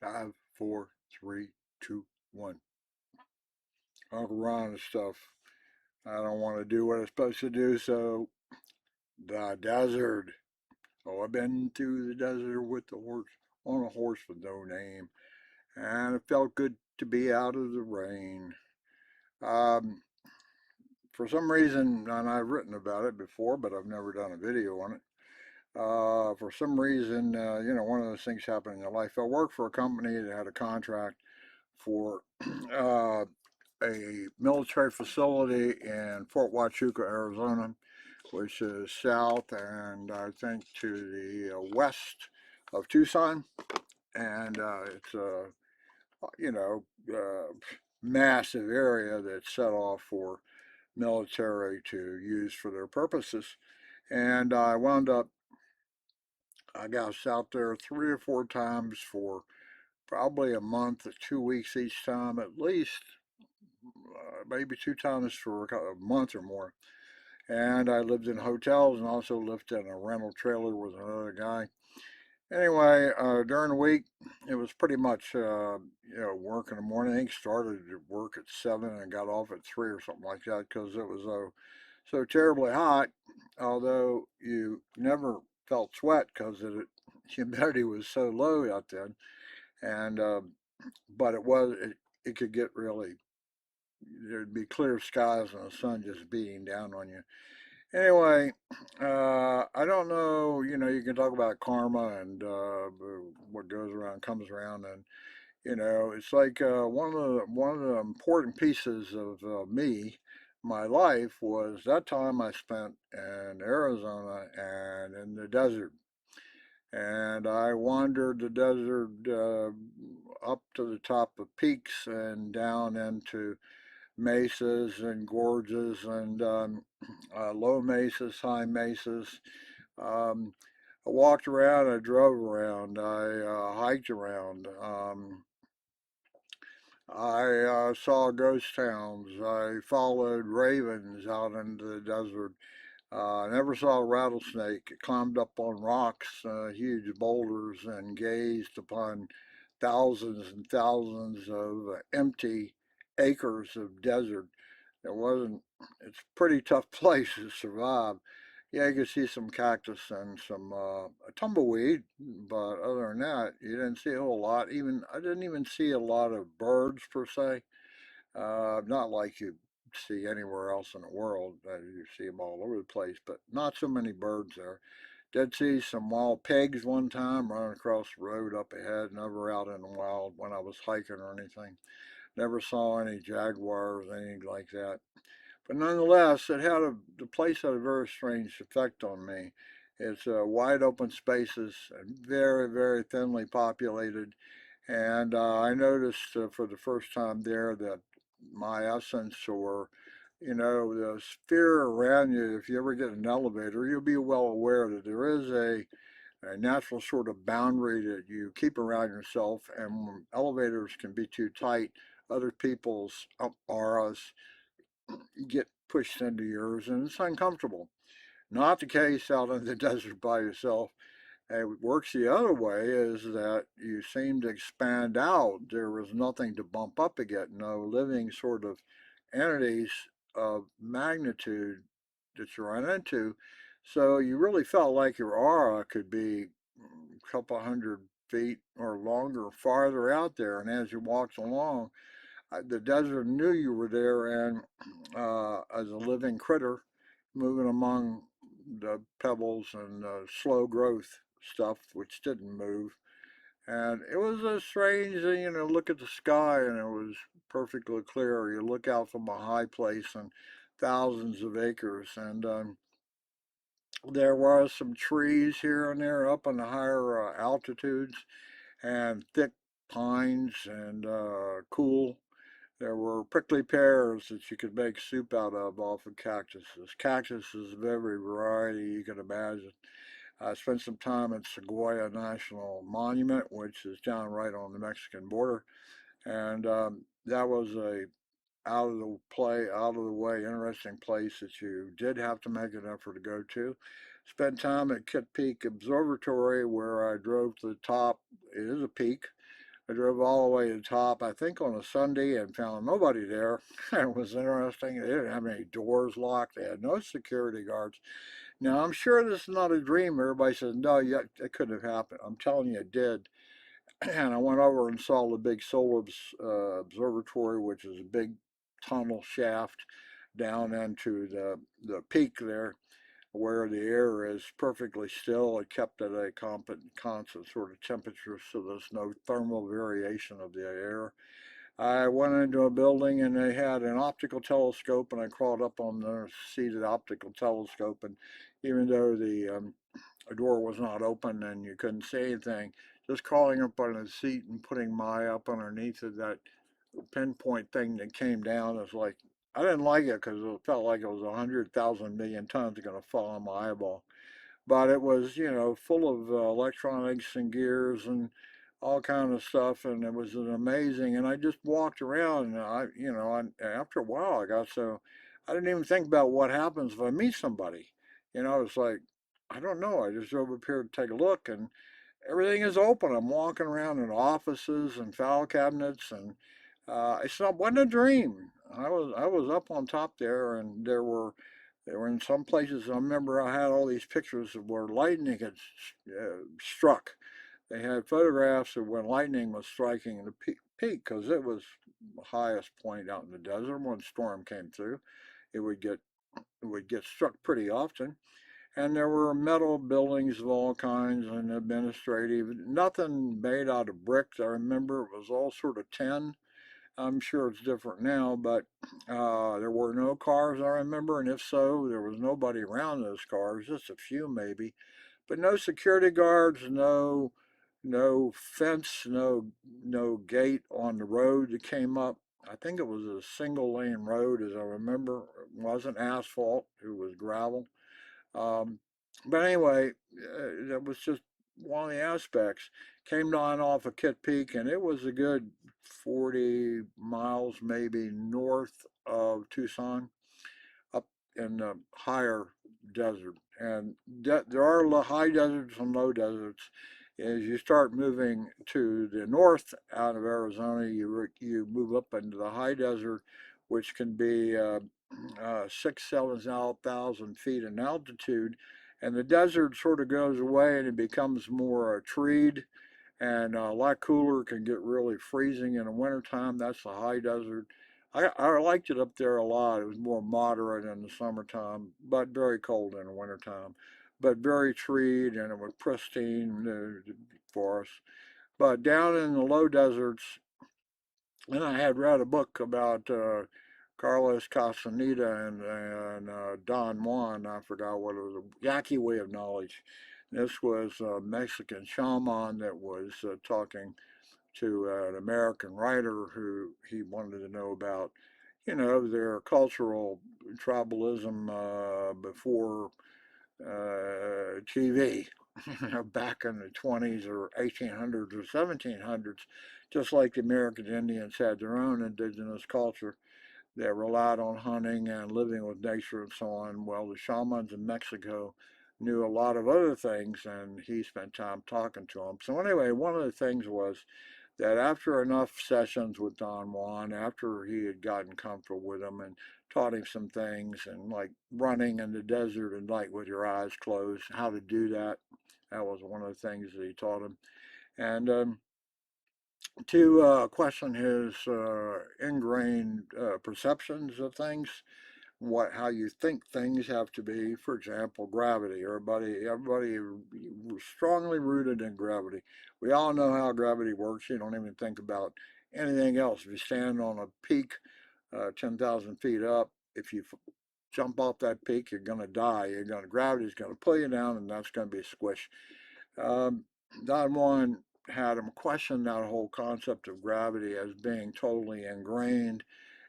Five, four, three, two, one. Uncle Ron and stuff. I don't want to do what I'm supposed to do, so the desert. Oh, I've been to the desert with the horse, on a horse with no name, and it felt good to be out of the rain. Um, for some reason, and I've written about it before, but I've never done a video on it. For some reason, one of those things happened in your life. I worked for a company that had a contract for uh, a military facility in Fort Huachuca, Arizona, which is south and I think to the west of Tucson. And it's a, you know, uh, massive area that's set off for military to use for their purposes. And I wound up, I got out there 3 or 4 times for probably a month or 2 weeks each time, at least maybe 2 times for a month or more. And I lived in hotels and also lived in a rental trailer with another guy. Anyway, during the week, it was pretty much, work in the morning. I think started at work at 7 and got off at 3 or something like that because it was so terribly hot, although you never felt sweat because humidity was so low out then. And, but it could get really, there'd be clear skies and the sun just beating down on you. Anyway, I don't know. You can talk about karma and what goes around comes around, and it's like one of the important pieces of my life was that time I spent in Arizona and in the desert, and I wandered the desert up to the top of peaks and down into mesas and gorges and low mesas, high mesas. Um, I walked around, I drove around, I hiked around. I saw ghost towns. I followed ravens out into the desert. I never saw a rattlesnake. It climbed up on rocks, huge boulders, and gazed upon thousands and thousands of empty acres of desert. It wasn't, it's a pretty tough place to survive. Yeah, you could see some cactus and some tumbleweed, but other than that, you didn't see a whole lot. I didn't even see a lot of birds per se. Not like you see anywhere else in the world. You see them all over the place, but not so many birds there. Did see some wild pigs one time running across the road up ahead, never out in the wild when I was hiking or anything. Never saw any jaguars, anything like that. But nonetheless, the place had a very strange effect on me. It's wide open spaces and very, very thinly populated. And I noticed for the first time there that my essence or, the sphere around you, if you ever get in an elevator, you'll be well aware that there is a natural sort of boundary that you keep around yourself. And when elevators can be too tight, other people's auras get pushed into yours, and it's uncomfortable. Not the case out in the desert by yourself. It works the other way is that you seem to expand out. There was nothing to bump up against, no living sort of entities of magnitude that you run into. So you really felt like your aura could be a couple hundred feet or longer, farther out there. And as you walked along, the desert knew you were there, and as a living critter moving among the pebbles and slow growth stuff which didn't move. And it was a strange, look at the sky and it was perfectly clear. You look out from a high place and thousands of acres, and there were some trees here and there up on the higher altitudes, and thick pines and cool. There were prickly pears that you could make soup out of off of cactuses. Cactuses of every variety you can imagine. I spent some time at Sequoia National Monument, which is down right on the Mexican border, and that was a out of the way, interesting place that you did have to make an effort to go to. Spent time at Kit Peak Observatory, where I drove to the top. It is a peak. I drove all the way to the top, I think on a Sunday, and found nobody there. It was interesting. They didn't have any doors locked. They had no security guards. Now, I'm sure this is not a dream. Everybody says, no, yeah, it couldn't have happened. I'm telling you, it did. And I went over and saw the big solar observatory, which is a big tunnel shaft down into the peak there, where the air is perfectly still. It kept at a constant sort of temperature, so there's no thermal variation of the air. I went into a building and they had an optical telescope, and I crawled up on the seat of the optical telescope. And even though the door was not open and you couldn't see anything, just crawling up on the seat and putting my eye up underneath of that pinpoint thing that came down is like, I didn't like it because it felt like it was 100,000 million tons going to fall on my eyeball. But it was, full of electronics and gears and all kind of stuff, and it was an amazing. And I just walked around, and after a while, I got so I didn't even think about what happens if I meet somebody. It's like, I don't know. I just drove up here to take a look, and everything is open. I'm walking around in offices and file cabinets, and it's not wasn't a dream. I was up on top there, and there were in some places. I remember I had all these pictures of where lightning had struck. They had photographs of when lightning was striking the peak because it was the highest point out in the desert. When a storm came through, it would get it would get struck pretty often. And there were metal buildings of all kinds and administrative, nothing made out of bricks. I remember it was all sort of tin. I'm sure it's different now, but there were no cars, I remember, and if so, there was nobody around those cars, just a few maybe, but no security guards, no fence, no gate on the road that came up. I think it was a single lane road, as I remember. It wasn't asphalt; it was gravel. Um, but anyway, that was just one of the aspects. Came down off of Kit Peak, and it was a good 40 miles maybe north of Tucson, up in the higher desert. And there are high deserts and low deserts. As you start moving to the north out of Arizona, you move up into the high desert, which can be 7,000 feet in altitude, and the desert sort of goes away and it becomes more treed and a lot cooler. Can get really freezing in the wintertime. That's the high desert. I liked it up there a lot. It was more moderate in the summertime, but very cold in the wintertime. But very treed, and it was pristine forests. But down in the low deserts, and I had read a book about Carlos Castaneda and Don Juan. I forgot what it was, a Yaqui Way of Knowledge. This was a Mexican shaman that was talking to an American writer who he wanted to know about, their cultural tribalism before TV, back in the 20s or 1800s or 1700s, just like the American Indians had their own indigenous culture that relied on hunting and living with nature and so on. Well, the shamans in Mexico knew a lot of other things, and he spent time talking to them. So anyway, one of the things was that after enough sessions with Don Juan, after he had gotten comfortable with him and taught him some things, and like running in the desert at night with your eyes closed, how to do that. That was one of the things that he taught him. And to question his ingrained perceptions of things, how you think things have to be. For example, gravity. Everybody strongly rooted in gravity. We all know how gravity works. You don't even think about anything else. If you stand on a peak 10,000 feet up, if you jump off that peak, you're going to die. Gravity's going to pull you down, and that's going to be a squish. Don Juan had him question that whole concept of gravity as being totally ingrained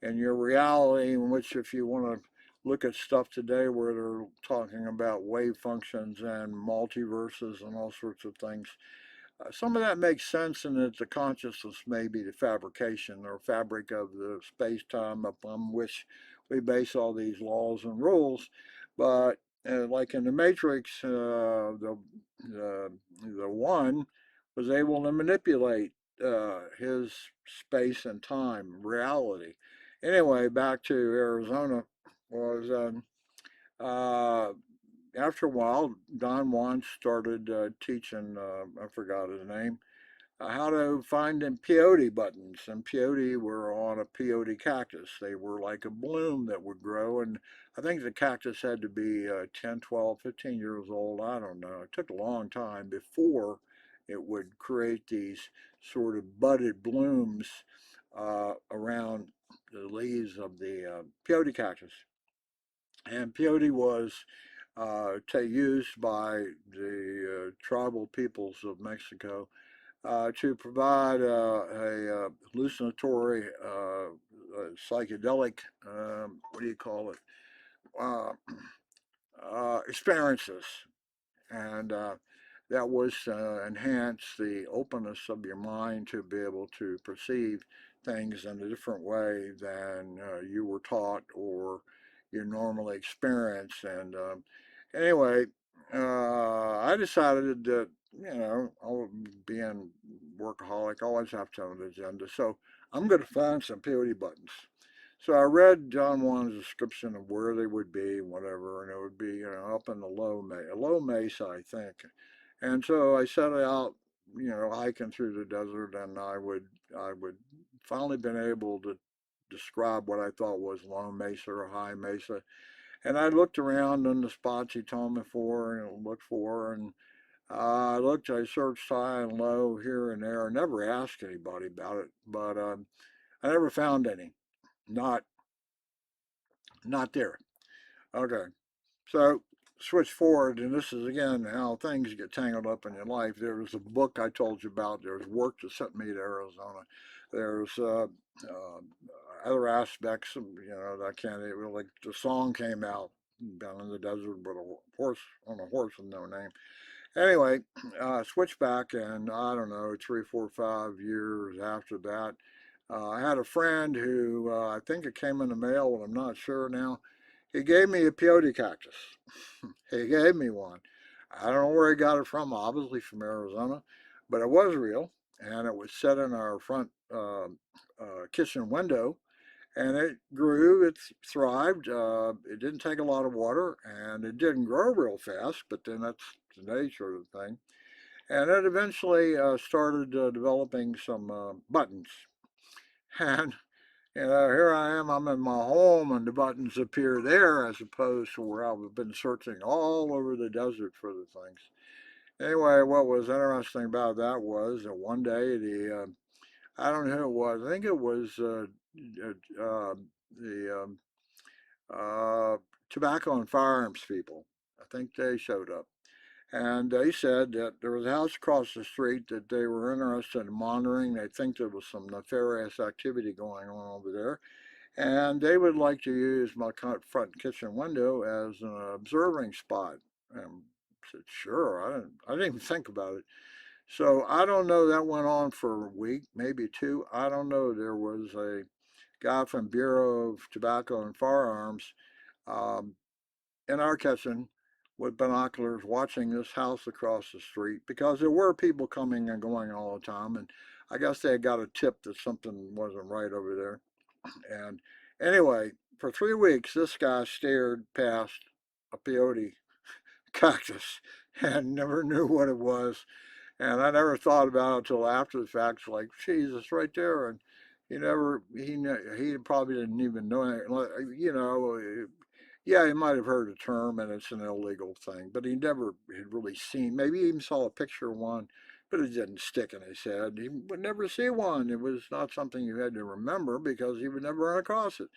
in your reality, in which, if you want to look at stuff today where they're talking about wave functions and multiverses and all sorts of things, some of that makes sense in that the consciousness may be the fabrication or fabric of the space-time upon which we base all these laws and rules. But like in the Matrix, the one was able to manipulate his space and time reality. Anyway, back to Arizona was uh, after a while, Don Juan started teaching. I forgot his name, how to find them peyote buttons. And peyote were on a peyote cactus. They were like a bloom that would grow. And I think the cactus had to be 10, 12, 15 years old. I don't know. It took a long time before it would create these sort of budded blooms around the leaves of the peyote cactus. And peyote was used by the tribal peoples of Mexico to provide a hallucinatory, psychedelic, what do you call it, uh, experiences. And that was enhance the openness of your mind to be able to perceive things in a different way than you were taught or you normally experience. And anyway, I decided that, being workaholic, I always have to have an agenda. So I'm going to find some peyote buttons. So I read John Juan's description of where they would be, whatever, and it would be, up in the low mesa, I think. And so I set out, hiking through the desert, and I would finally been able to describe what I thought was low mesa or high mesa. And I looked around on the spots he told me for and looked for, and I searched high and low here and there. I never asked anybody about it, but I never found any. Not, not there. Okay. So switch forward, and this is again how things get tangled up in your life. There was a book I told you about. There's work that sent me to Arizona. There's other aspects, that I can't even, like the song came out down in the desert with a horse on a horse with no name. Anyway, switch back, and I don't know, 3, 4, 5 years after that, I had a friend who I think it came in the mail, but I'm not sure now. He gave me a peyote cactus. He gave me one. I don't know where he got it from, obviously from Arizona, but it was real. And it was set in our front kitchen window. And it grew, it thrived. It didn't take a lot of water and it didn't grow real fast, but then that's the nature of the thing. And it eventually started developing some buttons. And here I am, I'm in my home, and the buttons appear there as opposed to where I've been searching all over the desert for the things. Anyway, what was interesting about that was that one day I don't know who it was, I think it was the tobacco and firearms people. I think they showed up. And they said that there was a house across the street that they were interested in monitoring. They think there was some nefarious activity going on over there, and they would like to use my front kitchen window as an observing spot. And I said, sure. I didn't even think about it. So I don't know. That went on for a week, maybe two. I don't know. There was a guy from Bureau of Tobacco and Firearms um, in our kitchen with binoculars watching this house across the street because there were people coming and going all the time. And I guess they had got a tip that something wasn't right over there. And anyway, for 3 weeks, this guy stared past a peyote cactus and never knew what it was. And I never thought about it until after the fact. Like, geez, it's right there. And he probably didn't even know it. Yeah, he might have heard the term and it's an illegal thing, but he never had really seen, maybe he even saw a picture of one, but it didn't stick in his head. He would never see one. It was not something you had to remember because he would never run across it.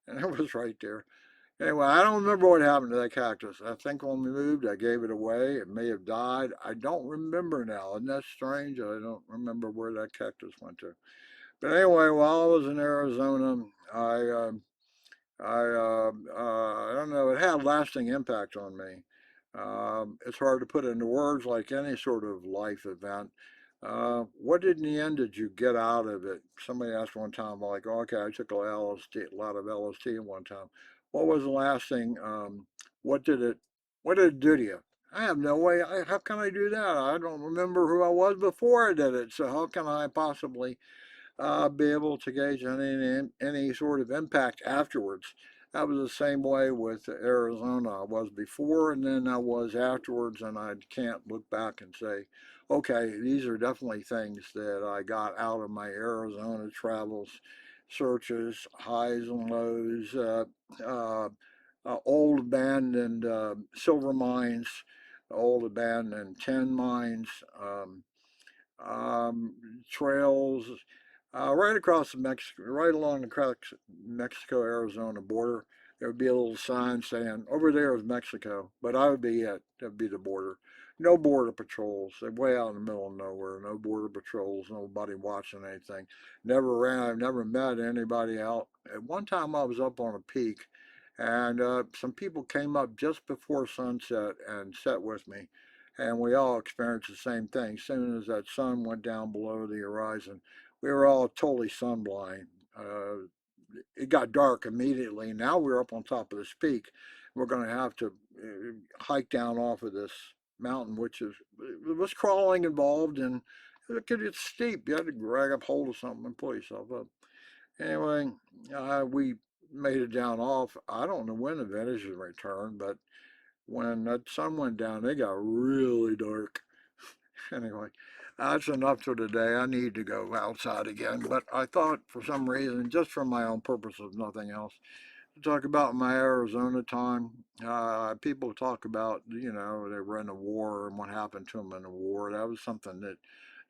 And it was right there. Anyway, I don't remember what happened to that cactus. I think when we moved, I gave it away. It may have died. I don't remember now. Isn't that strange? I don't remember where that cactus went to. But anyway, while I was in Arizona, I don't know, it had lasting impact on me. It's hard to put into words like any sort of life event. What in the end did you get out of it? Somebody asked one time, like, oh, okay, I took a lot of LSD one time. What was the lasting, what did it, what did it do to you? I have no way. How can I do that? I don't remember who I was before I did it. So how can I possibly be able to gauge any sort of impact afterwards? That was the same way with Arizona. I was before, and then I was afterwards, and I can't look back and say, okay, these are definitely things that I got out of my Arizona travels, searches, highs and lows, uh, old abandoned silver mines, old abandoned tin mines. Trails right across the Mexico, right along the Mexico-Arizona border. There would be a little sign saying, "Over there is Mexico," but I would be it. That'd be the border. No border patrols. They're way out in the middle of nowhere. No border patrols. Nobody watching anything. Never ran. I've never met anybody out. At one time, I was up on a peak, and some people came up just before sunset and sat with me, and we all experienced the same thing. As soon as that sun went down below the horizon, we were all totally sunblind. Uh, it got dark immediately. Now we're up on top of this peak. We're going to have to hike down off of this mountain, which is it was crawling involved, and it's steep. You had to grab up hold of something and pull yourself up. Anyway, we made it down off. I don't know when the Venetians returned, but when that sun went down, it got really dark. Anyway, that's enough for today. I need to go outside again. But I thought for some reason, just for my own purposes, nothing else, to talk about my Arizona time. People talk about, they were in a war and what happened to them in the war. That was something that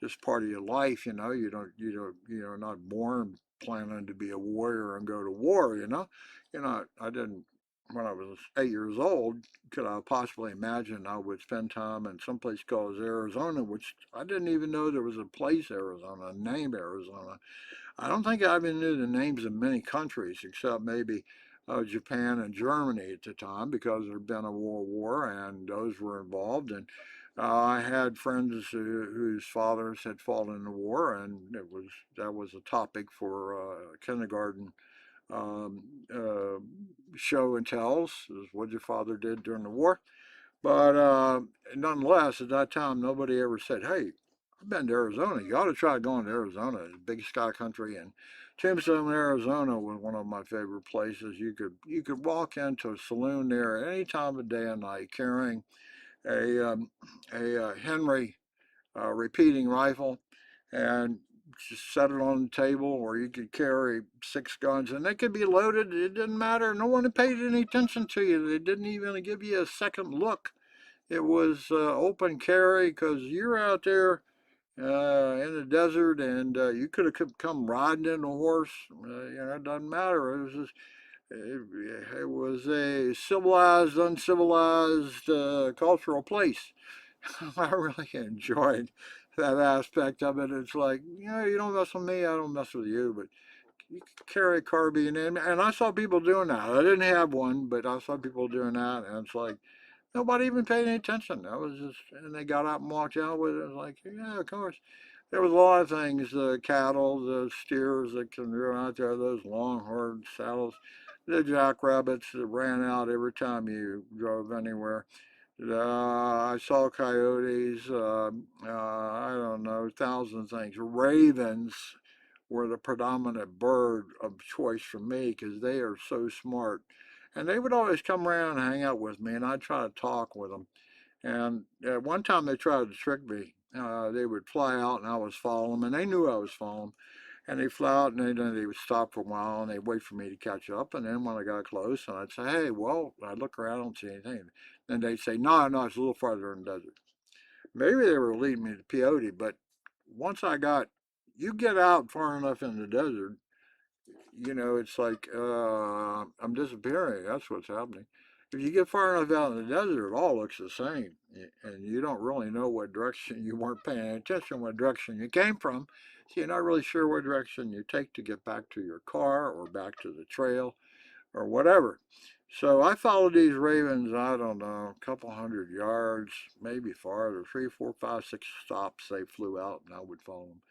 just part of your life. You're not born planning to be a warrior and go to war. I didn't. When I was 8 years old, could I possibly imagine I would spend time in some place called Arizona, which I didn't even know there was a place Arizona named Arizona. I don't think I even knew the names of many countries except maybe Japan and Germany at the time because there had been a world war and those were involved. And I had friends whose fathers had fought in the war, and that was a topic for kindergarten uh, show and tells, is what your father did during the war. But nonetheless, at that time, nobody ever said, "Hey, I've been to Arizona. You ought to try going to Arizona. It's big sky country." And Tombstone, Arizona, was one of my favorite places. You could walk into a saloon there at any time of day and night, carrying a Henry repeating rifle, and just set it on the table, or you could carry 6 guns, and they could be loaded. It didn't matter. No one paid any attention to you. They didn't even give you a second look. It was open carry because you're out there in the desert, and you could have come riding in a horse. It doesn't matter. It was a civilized, uncivilized cultural place. I really enjoyed that aspect of it. It's like, you don't mess with me, I don't mess with you, but you could carry a carbine in. And I saw people doing that. I didn't have one, but I saw people doing that. And it's like, nobody even paid any attention. That was just, and they got out and walked out with it. It was like, yeah, of course. There was a lot of things, the cattle, the steers that can run out there, those longhorn saddles, the jackrabbits that ran out every time you drove anywhere. I saw coyotes, I don't know, thousands of things. Ravens were the predominant bird of choice for me because they are so smart. And they would always come around and hang out with me, and I'd try to talk with them. And at one time they tried to trick me. They would fly out and I was following them, and they knew I was following them. And they'd fly out, and then they would stop for a while and they'd wait for me to catch up. And then when I got close, and I'd say, "Hey, well," I'd look around, I don't see anything. Then they'd say, "No, no, it's a little farther in the desert." Maybe they were leading me to peyote, but once you get out far enough in the desert, it's like I'm disappearing. That's what's happening. If you get far enough out in the desert, it all looks the same, and you don't really know what direction you weren't paying attention, what direction you came from, so you're not really sure what direction you take to get back to your car or back to the trail or whatever. So I followed these ravens, I don't know, a couple hundred yards, maybe farther, 3, 4, 5, 6 stops they flew out, and I would follow them.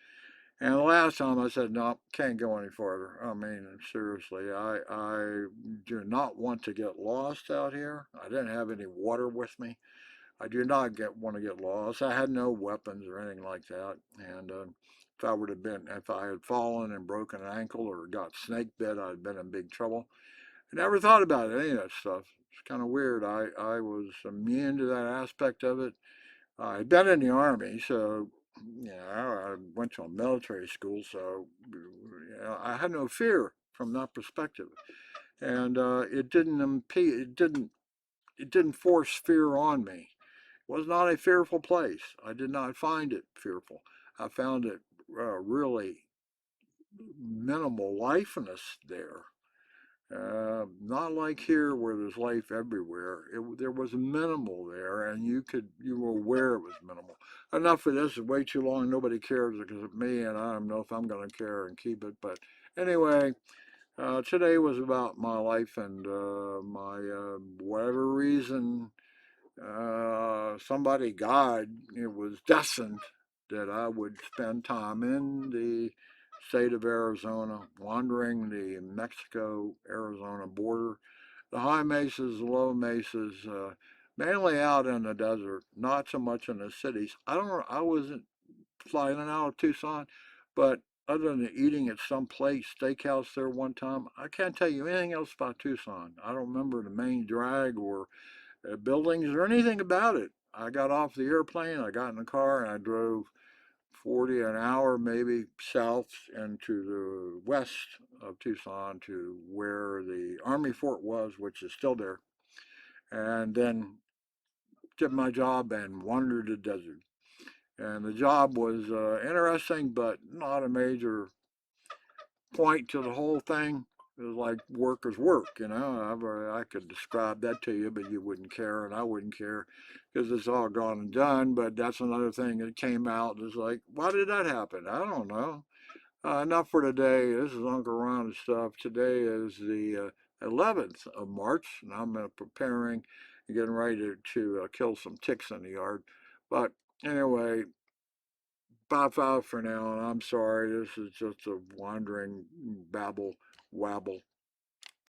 And the last time I said, no, can't go any farther. I mean, seriously, I do not want to get lost out here. I didn't have any water with me. I did not want to get lost. I had no weapons or anything like that. And if I had fallen and broken an ankle or got snake bit, I'd been in big trouble. I never thought about any of that stuff. It's kind of weird. I was immune to that aspect of it. I'd been in the army, so I went to a military school, so I had no fear from that perspective, and it didn't impede, it didn't force fear on me. It was not a fearful place. I did not find it fearful. I found it really minimal lifeness there. Not like here where there's life everywhere. There was minimal there, and you were aware it was minimal. Enough of this is way too long. Nobody cares because of me, and I don't know if I'm going to care and keep it. But anyway, today was about my life and my whatever reason somebody, God, it was destined that I would spend time in the state of Arizona, wandering the Mexico-Arizona border, the high mesas, the low mesas, mainly out in the desert, not so much in the cities. I wasn't flying out of Tucson, but other than eating at some place, steakhouse there one time, I can't tell you anything else about Tucson. I don't remember the main drag or buildings or anything about it. I got off the airplane, I got in the car, and I drove 40 an hour maybe south into the west of Tucson to where the Army fort was, which is still there, and then did my job and wandered the desert. And the job was interesting, but not a major point to the whole thing. It was like work is work, you know. I could describe that to you, but you wouldn't care, and I wouldn't care because it's all gone and done. But that's another thing that came out. It's like, why did that happen? I don't know. Enough for today. This is Uncle Ron and stuff. Today is the 11th of March, and I'm preparing and getting ready to kill some ticks in the yard. But anyway, bye bye for now, and I'm sorry. This is just a wandering babble wabble.